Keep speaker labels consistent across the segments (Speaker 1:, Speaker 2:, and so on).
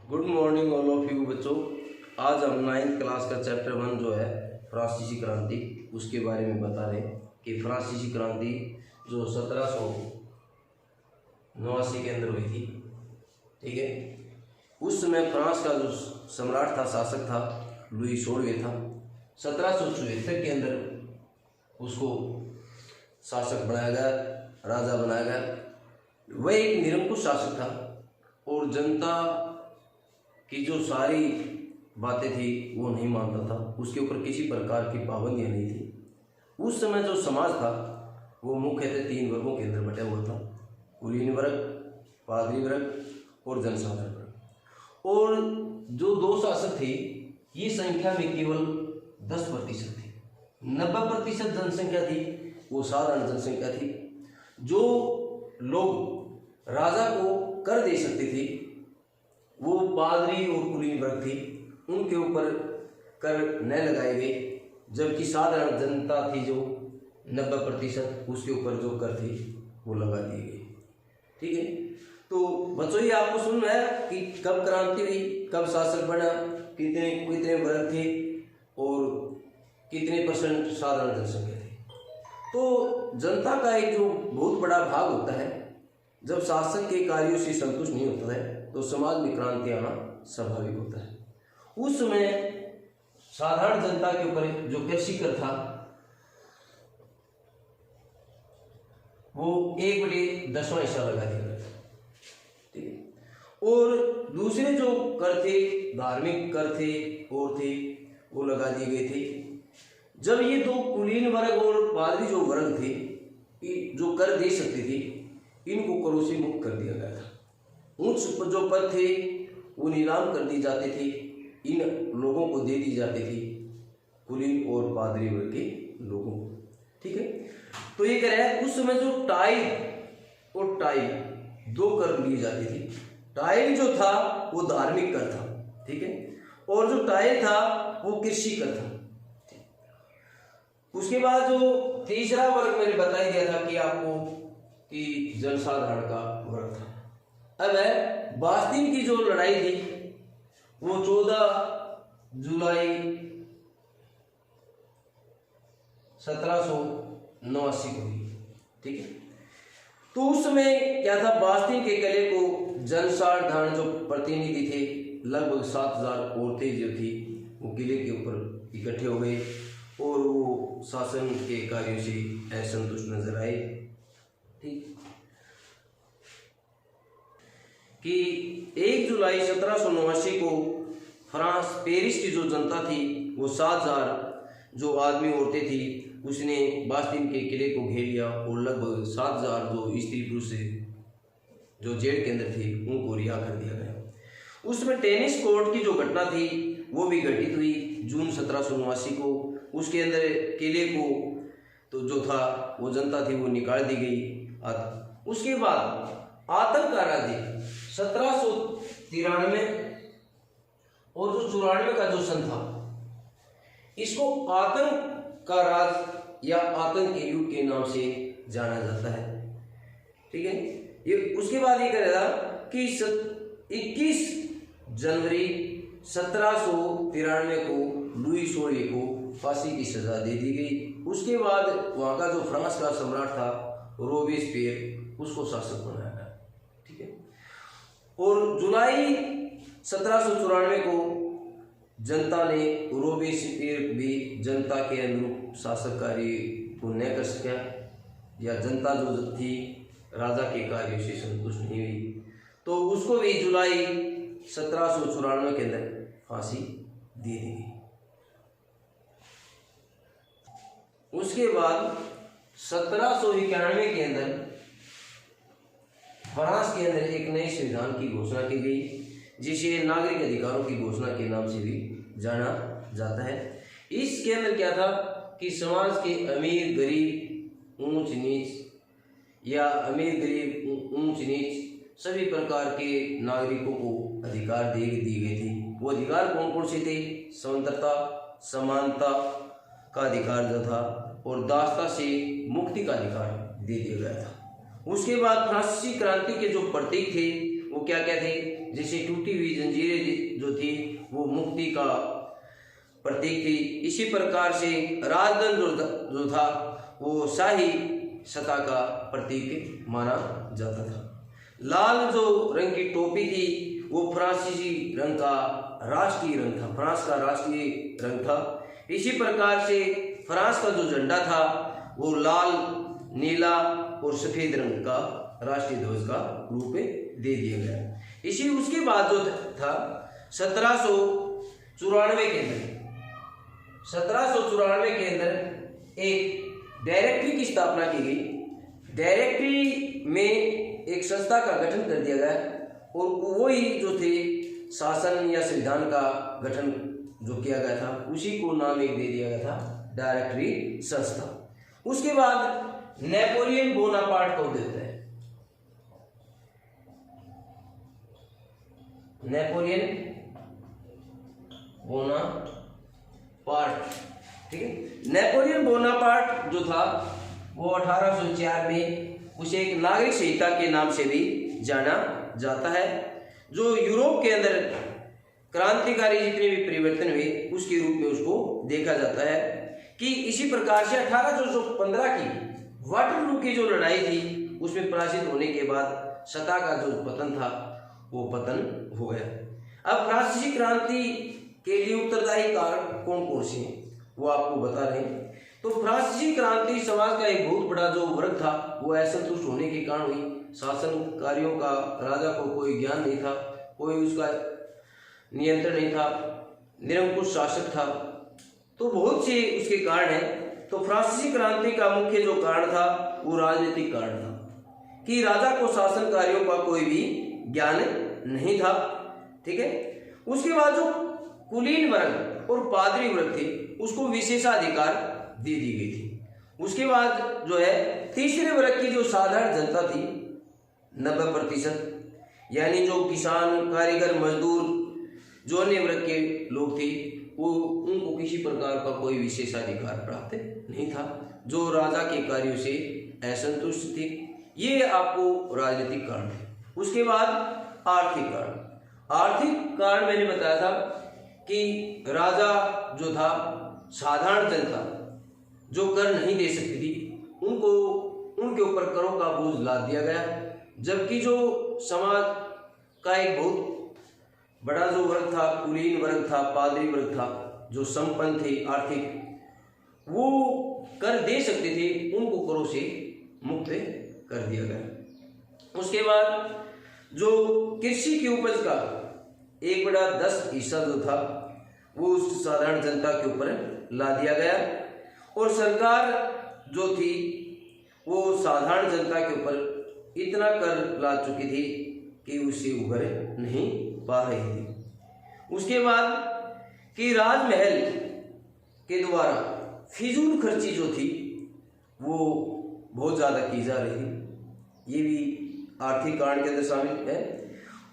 Speaker 1: Good morning all of you बच्चों। आज हम 9th क्लास का चैप्टर 1 जो है फ्रांसीसी क्रांति उसके बारे में बता रहे हैं कि फ्रांसीसी क्रांति जो 1789 के अंदर हुई थी, ठीक है। उस समय फ्रांस का जो सम्राट था, शासक था, लुई 16वें था। 1774 के अंदर उसको शासक बनाया गया, राजा बनाया गया। वह एक निरंकुश शासक था और जनता की जो सारी बातें थी वो नहीं मानता था, उसके ऊपर किसी प्रकार की पाबंदियां नहीं थी। उस समय जो समाज था वो मुख्यतः 3 वर्गों के अंदर बटा हुआ था: कुलीन वर्ग, पादरी वर्ग और जनसाधारण वर्ग। और जो 2 शासक थे ये संख्या में केवल 10% थी। 90% जनसंख्या थी वो साधारण जनसंख्या थी। जो लोग राजा को कर दे सकते थे वो पादरी और कुलीन वर्ग थी, उनके ऊपर कर न लगाए गए, जबकि साधारण जनता थी जो 90% उसके ऊपर जो कर थे वो लगा दिए गए, ठीक है। तो बच्चों ये आपको सुनना है कि कब क्रांति हुई, कब शासक बना, कितने वर्ग थे और कितने % साधारण जनसंख्या थी। तो जनता का एक जो बहुत बड़ा भाग होता है, जब शासक के कार्यों से संतुष्ट नहीं होता है तो समाज में क्रांति आना स्वाभाविक होता है। उस समय साधारण जनता के ऊपर जो कृषि कर था वो 1/10 हिस्सा लगा दिया गया था, ठीक है। और दूसरे जो कर थे, धार्मिक कर थे और थे, वो लगा दिए गए थे। जब ये 2 कुलीन वर्ग और पादरी जो वर्ग थे जो कर दे सकते थे, इनको करों से मुक्त कर दिया गया था। उच्च जो पद थे वो नीलाम कर दी जाते थे, इन लोगों को दे दी जाती थी, कुलीन और पादरी वर्ग के लोगों को, ठीक है। तो ये कह रहा है उस समय जो टाइल और टाइल 2 कर लिए जाते थे। टाइल जो था वो धार्मिक कर था, ठीक है, और जो टाइल था वो कृषि कर था। उसके बाद जो तीसरा वर्ग मैंने बता दिया था कि आपको कि जनसाधारण का वर्ग था। अब है बास्तीन की जो लड़ाई थी वो 14 जुलाई 1789 को हुई, ठीक है। तो उस समय क्या था, बास्तीन के किले को जनसाधारण जो प्रतिनिधि थे, लगभग 7000 औरतें जो थी वो किले के ऊपर इकट्ठे हो गए और वो शासन के कार्यों से असंतुष्ट नजर आए, ठीक। कि 1 जुलाई 1789 को फ्रांस पेरिस की जो जनता थी वो 7000 जो आदमी औरतें थी उसने बास्तीन के किले को घेर लिया और लगभग 7000 जो स्त्री पुरुष जो जेल के अंदर थे उनको रिहा कर दिया गया। उसमें टेनिस कोर्ट की जो घटना थी वो भी घटित हुई जून 1789 को। उसके अंदर किले को तो जो था वो जनता थी वो निकाल दी गई। उसके बाद आतंक का राज्य 1793 और जो 94 का जो सन था इसको आतंक का राज या आतंक के युग के नाम से जाना जाता है, ठीक है। ये उसके बाद ये करेगा कि 21 जनवरी 1793 को लुई 16 को फांसी की सजा दे दी गई। उसके बाद वहां का जो फ्रांस का सम्राट था रोबेस्पियर उसको शासक बनाया गया, ठीक है। और जुलाई 1794 को जनता ने रोबेस्पियर भी जनता के अनुरूप शासक कार्य को न कर सका या जनता जो थी राजा के कार्यों से संतुष्ट नहीं हुई तो उसको भी जुलाई 1794 के अंदर फांसी दे दी गई। उसके बाद 1791 के अंदर फ्रांस के अंदर एक नए संविधान की घोषणा की गई जिसे नागरिक अधिकारों की घोषणा के नाम से भी जाना जाता है। इसके अंदर क्या था कि समाज के अमीर गरीब ऊंच नीच या अमीर गरीब ऊंच नीच सभी प्रकार के नागरिकों को अधिकार दिए गए थे। वो अधिकार कौन कौन से थे? स्वतंत्रता, समानता का अधिकार जो था और दासता से मुक्ति का अधिकार दे दिया गया था। उसके बाद फ्रांसीसी क्रांति के जो प्रतीक थे वो क्या क्या थे? जैसे टूटी हुई जंजीरें जो थी वो मुक्ति का प्रतीक थी, इसी प्रकार से राजदंड जो था वो शाही सत्ता का प्रतीक माना जाता था। लाल जो रंग की टोपी थी वो फ्रांसीसी रंग का राष्ट्रीय रंग था, फ्रांस का राष्ट्रीय रंग था। इसी प्रकार से फ्रांस का जो झंडा था वो लाल, नीला और सफेद रंग का राष्ट्रीय ध्वज का रूप दे दिया गया। इसी उसके बाद जो था 1794 के अंदर 1794 के अंदर एक डायरेक्टरी की स्थापना की गई। डायरेक्टरी में एक संस्था का गठन कर दिया गया और वही जो थे शासन या संविधान का गठन जो किया गया था उसी को नाम एक दे दिया गया था डायरेक्टरी संस्था। उसके बाद नेपोलियन बोनापार्ट का उदय होता है। नेपोलियन बोनापार्ट, ठीक है। नेपोलियन बोनापार्ट जो था वो 1804 में उसे एक नागरिक संहिता के नाम से भी जाना जाता है, जो यूरोप के अंदर क्रांतिकारी जितने भी परिवर्तन हुए उसके रूप में उसको देखा जाता है। कि इसी प्रकार से 1815 की वाटरलू की जो लड़ाई थी उसमें पराजित होने के बाद सत्ता का जो पतन था वो पतन हो गया। अब फ्रांसीसी क्रांति के लिए उत्तरदायी कारण कौन कौन से हैं वो आपको बता रहे हैं। तो फ्रांसीसी क्रांति समाज का एक बहुत बड़ा जो वर्ग था वो असंतुष्ट होने के कारण हुई। शासन कार्यों का राजा को कोई ज्ञान नहीं था, कोई उसका नियंत्रण नहीं था, निरंकुश शासक था, तो बहुत से उसके कारण हैं। तो फ्रांसीसी क्रांति का मुख्य जो कारण था वो राजनीतिक कारण था कि राजा को शासन कार्यों का कोई भी ज्ञान नहीं था, ठीक है। उसके बाद जो कुलीन वर्ग और पादरी वर्ग थे उसको विशेषाधिकार दे दी गई थी। उसके बाद जो है तीसरे वर्ग की जो साधारण जनता थी 90%, यानी जो किसान, कारीगर, मजदूर, जो अन्य वर्ग के लोग थे वो उनको किसी प्रकार का कोई विशेषाधिकार प्राप्त नहीं था, जो राजा के कार्यों से असंतुष्ट थे। ये आपको राजनीतिक कारण थे। उसके बाद आर्थिक कारण। आर्थिक कारण मैंने बताया था कि राजा जो था साधारण जनता जो कर नहीं दे सकती थी उनको उनके ऊपर करों का बोझ लाद दिया गया, जबकि जो समाज का एक बहुत बड़ा जो वर्ग था, कुलीन वर्ग था, पादरी वर्ग था, जो संपन्न थे आर्थिक, वो कर दे सकते थे, उनको करों से मुक्त कर दिया गया। उसके बाद जो कृषि की उपज का एक बड़ा 10% जो था वो उस साधारण जनता के ऊपर ला दिया गया और सरकार जो थी वो साधारण जनता के ऊपर इतना कर ला चुकी थी कि उससे उभर नहीं पा रही थी। उसके बाद कि राजमहल के द्वारा फिजूल खर्ची जो थी वो बहुत ज़्यादा की जा रही थी, ये भी आर्थिक कारण के अंदर शामिल है।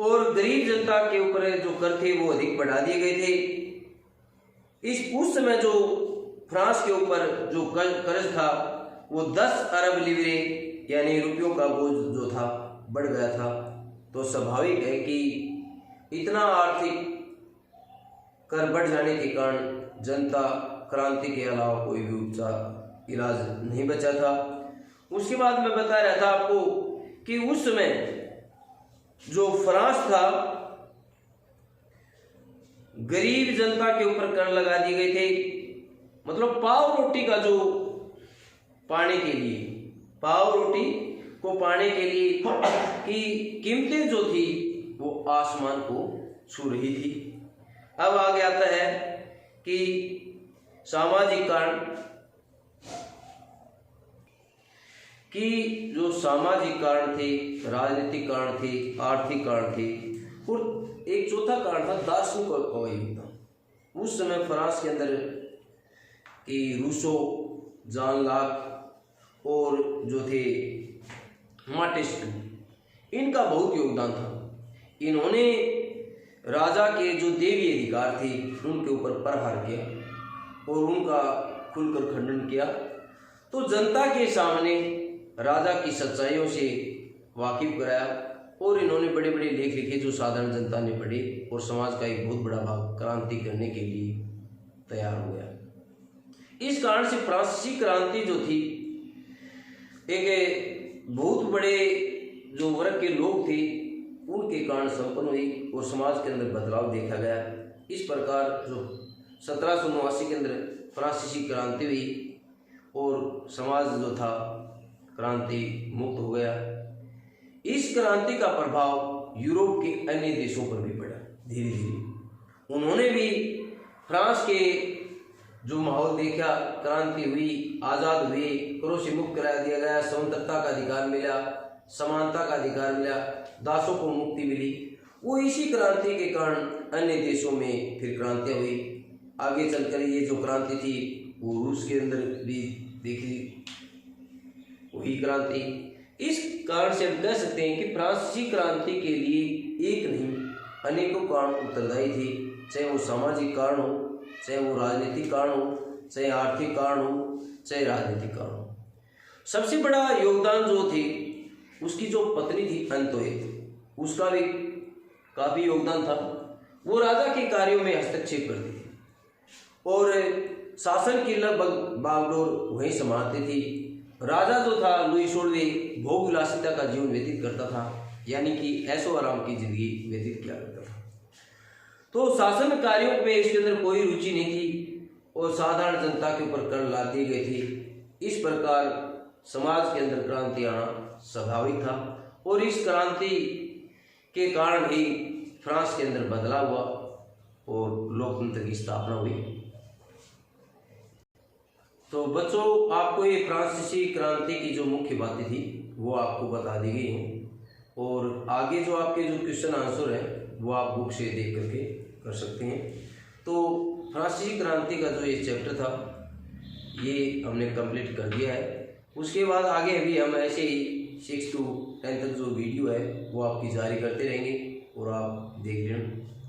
Speaker 1: और गरीब जनता के ऊपर जो कर थे वो अधिक बढ़ा दिए गए थे। उस समय जो फ्रांस के ऊपर जो कर्ज था वो 10 अरब लिवरे यानी रुपयों का बोझ जो था बढ़ गया था। तो स्वाभाविक है कि इतना आर्थिक कर बढ़ जाने के कारण जनता क्रांति के अलावा कोई भी उपचार इलाज नहीं बचा था। उसके बाद मैं बता रहा था आपको कि उस समय जो फ्रांस था गरीब जनता के ऊपर कर लगा दिए गए थे, मतलब पाव रोटी का जो पाने के लिए, पाव रोटी को पाने के लिए की कीमतें जो थी वो आसमान को छू रही थी। अब आगे आता है कि सामाजिक कारण, कि जो सामाजिक कारण थे, राजनीतिक कारण थे, आर्थिक कारण थे और एक चौथा कारण था दार्शनिक का योगदान। उस समय फ्रांस के अंदर कि रूसो, जान लाक और जो थे मार्टेस्टू, इनका बहुत योगदान था। इन्होंने राजा के जो देवी अधिकार थे उनके ऊपर प्रहार किया और उनका खुलकर खंडन किया। तो जनता के सामने राजा की सच्चाइयों से वाकिफ कराया और इन्होंने बड़े बड़े लेख लिखे जो साधारण जनता ने पढ़े और समाज का एक बहुत बड़ा भाग क्रांति करने के लिए तैयार हो गया। इस कारण से फ्रांसीसी क्रांति जो थी एक बहुत बड़े जो वर्ग के लोग थे उनके कारण संपन्न हुई और समाज के अंदर बदलाव देखा गया। इस प्रकार जो 1789 के अंदर फ्रांसीसी क्रांति हुई और समाज जो था क्रांति मुक्त हो गया। इस क्रांति का प्रभाव यूरोप के अन्य देशों पर भी पड़ा। धीरे धीरे उन्होंने भी फ्रांस के जो माहौल देखा, क्रांति हुई, आज़ाद हुए, करों से मुक्त करा दिया गया, स्वतंत्रता का अधिकार मिला, समानता का अधिकार मिला, दासों को मुक्ति मिली। वो इसी क्रांति के कारण अन्य देशों में फिर क्रांतियाँ हुई। आगे चलकर ये जो क्रांति थी वो रूस के अंदर भी देखी वही क्रांति। इस कारण से हम कह सकते हैं कि फ्रांसीसी क्रांति के लिए एक नहीं अनेकों कारण उत्तरदायी थे, चाहे वो सामाजिक कारण हो, चाहे वो राजनीतिक कारण हो, चाहे आर्थिक कारण हो, चाहे राजनीतिक कारण हो। सबसे बड़ा योगदान जो थे उसकी जो पत्नी थी अंतोएत, उसका भी काफ़ी योगदान था। वो राजा के कार्यों में हस्तक्षेप करती थी और शासन की लगभग बागडोर वहीं संभालती थी। राजा जो था लुई 16वें भोग विलासिता का जीवन व्यतीत करता था, यानी कि ऐशो आराम की जिंदगी व्यतीत किया करता था। तो शासन कार्यों में इसके अंदर कोई रुचि नहीं थी और साधारण जनता के ऊपर कर ला दिए गए थे। इस प्रकार समाज के अंदर क्रांति आना स्वाभाविक था और इस क्रांति के कारण ही फ्रांस के अंदर बदलाव हुआ और लोकतंत्र की स्थापना हुई। तो बच्चों, आपको ये फ्रांसीसी क्रांति की जो मुख्य बातें थी वो आपको बता दी गई हैं और आगे जो आपके जो क्वेश्चन आंसर हैं वो आप बुक से देख करके कर सकते हैं। तो फ्रांसीसी क्रांति का जो ये चैप्टर था ये हमने कंप्लीट कर दिया है। उसके बाद आगे भी हम ऐसे ही 6 to 10 तक जो वीडियो है वो आपकी जारी करते रहेंगे और आप देख लेना।